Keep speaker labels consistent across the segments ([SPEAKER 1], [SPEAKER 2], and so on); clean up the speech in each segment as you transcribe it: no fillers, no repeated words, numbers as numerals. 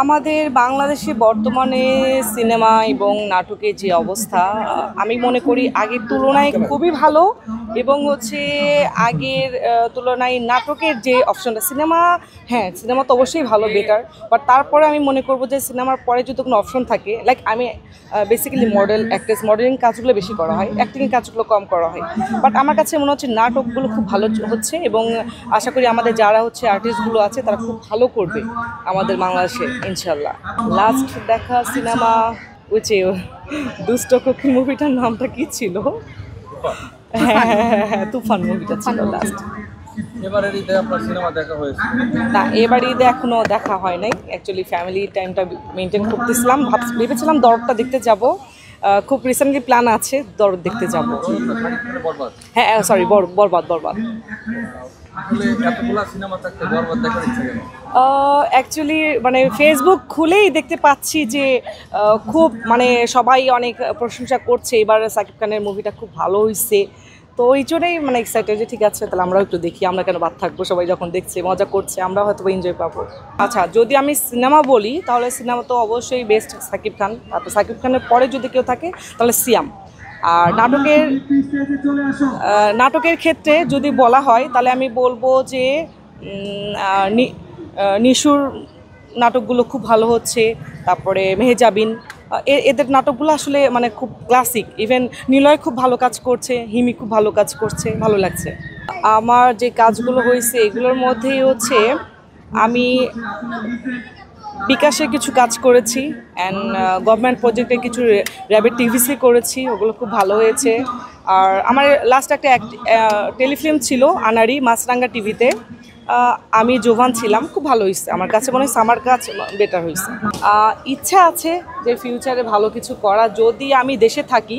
[SPEAKER 1] আমাদের বাংলাদেশে বর্তমানে সিনেমা এবং নাটকের যে অবস্থা আমি মনে করি আগের তুলনায় খুবই ভালো এবং হচ্ছে আগের তুলনায় নাটকের যে অপশনটা সিনেমা তো অবশ্যই ভালো বেটার বাট তারপরে আমি মনে করব যে সিনেমার পরে যদি কোনো অপশন থাকে লাইক আমি বেসিক্যালি মডেলিং কাজগুলো বেশি করা হয়, অ্যাক্টিং কাজগুলো কম করা হয়, বাট আমার কাছে মনে হচ্ছে নাটকগুলো খুব ভালো হচ্ছে এবং আশা করি আমাদের যারা হচ্ছে আর্টিস্টগুলো আছে তারা খুব ভালো করবে আমাদের বাংলাদেশে ইনশাল্লাহ। লাস্ট দেখা সিনেমা হচ্ছে দুষ্ট কোকিল মুভিটার নামটা কি ছিল? হ্যাঁ, তুফান মুভিটা ছিল লাস্ট।
[SPEAKER 2] এবারের ঈদে আপনার সিনেমা দেখা হয়েছে?
[SPEAKER 1] না, এবার ঈদে এখনো দেখা হয় নাই। অ্যাকচুয়ালি ফ্যামিলি টাইমটা মেনটেন করতেছিলাম, ভেবেছিলাম দরদটা দেখতে যাব, খুব রিসেন্টলি প্ল্যান আছে দরদ দেখতে যাব। হ্যাঁ সরি, বরবাদ। অ্যাকচুয়ালি মানে ফেসবুক খুলেই দেখতে পাচ্ছি যে খুব মানে সবাই অনেক প্রশংসা করছে, এবার সাকিব খানের মুভিটা খুব ভালো হয়েছে, তো ওই জন্যই মানে এক্সাইটেড যে ঠিক আছে তাহলে আমরাও একটু দেখি, আমরা কেন বাদ থাকবো, সবাই যখন দেখছে মজা করছে আমরা হয়তো এনজয় পাবো। আচ্ছা, যদি আমি সিনেমা বলি তাহলে সিনেমা তো অবশ্যই বেস্ট সাকিব খান, তারপর সাকিব খানের পরে যদি কেউ থাকে তাহলে সিয়াম। আর নাটকের ক্ষেত্রে যদি বলা হয় তাহলে আমি বলবো যে নিশুর নাটকগুলো খুব ভালো হচ্ছে, তারপরে মেহেজাবিন, এদের নাটকগুলো আসলে মানে খুব ক্লাসিক। ইভেন নিলয় খুব ভালো কাজ করছে, হিমি খুব ভালো কাজ করছে, ভালো লাগছে। আমার যে কাজগুলো হয়েছে এগুলোর মধ্যেই হচ্ছে আমি বিকাশে কিছু কাজ করেছি অ্যান্ড গভর্নমেন্ট প্রজেক্টে কিছু র্যাবের টিভিসি করেছি, ওগুলো খুব ভালো হয়েছে। আর আমার লাস্ট একটা টেলিফিল্ম ছিল আনাড়ি মাছরাঙ্গা টিভিতে, আমি জোভান ছিলাম, খুব ভালো হয়েছে। আমার কাছে মনে হয়েছে আমার কাছে বেটার হয়েছে। ইচ্ছা আছে যে ফিউচারে ভালো কিছু করা, যদি আমি দেশে থাকি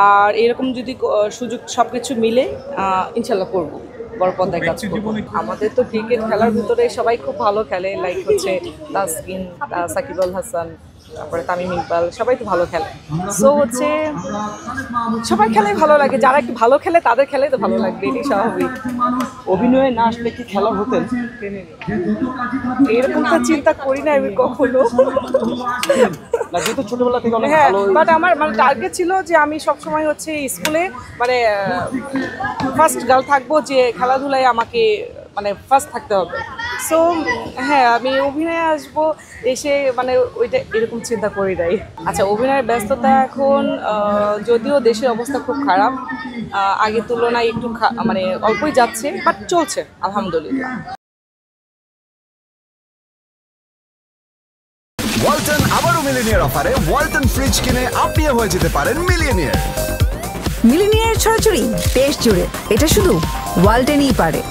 [SPEAKER 1] আর এরকম যদি সুযোগ সব কিছু মিলে ইনশাল্লাহ করবো, বড় পর্দায় কাজ করবো। আমাদের তো ক্রিকেট খেলার ভিতরে সবাই খুব ভালো খেলে, লাইক হচ্ছে তাসকিন, সাকিব আল হাসান, তারপরে তামিম ইকবাল, সবাই তো ভালো খেলে। সো হচ্ছে সবাই খেলে ভালো লাগে, যারা একটু ভালো খেলে তাদের খেলে তো ভালো লাগবে, এটাই স্বাভাবিক।
[SPEAKER 2] অভিনয়ে না আসলে কি খেলার হতেন?
[SPEAKER 1] এরকম তো চিন্তা করি না আমি কখনো।
[SPEAKER 2] ছোটবেলা থেকে অনেক
[SPEAKER 1] হ্যাঁ,
[SPEAKER 2] ভালো,
[SPEAKER 1] বাট আমার মানে টার্গেট ছিল যে আমি সবসময় হচ্ছে স্কুলে মানে ফার্স্ট গার্ল থাকবো, যে খেলাধুলায় আমাকে মানে ফার্স্ট থাকতে হবে। সো হ্যাঁ, আমি অভিনয়ে আসবো, এসে মানে ওইটা এরকম চিন্তা করি নাই। আচ্ছা, অভিনয়ের ব্যস্ততা এখন যদিও দেশের অবস্থা খুব খারাপ, আগের তুলনায় একটু মানে অল্পই যাচ্ছে, বাট চলছে আলহামদুলিল্লাহ।
[SPEAKER 3] ওয়ালটন আবারও মিলিনিয়ার অফারে ওয়ালটন ফ্রিজ কিনে আপনিও হয়ে যেতে পারেন মিলিয়নিয়ার।
[SPEAKER 4] মিলিনিয়ার ছড়াছড়ি দেশ জুড়ে, এটা শুধু ওয়ালটনই পারে।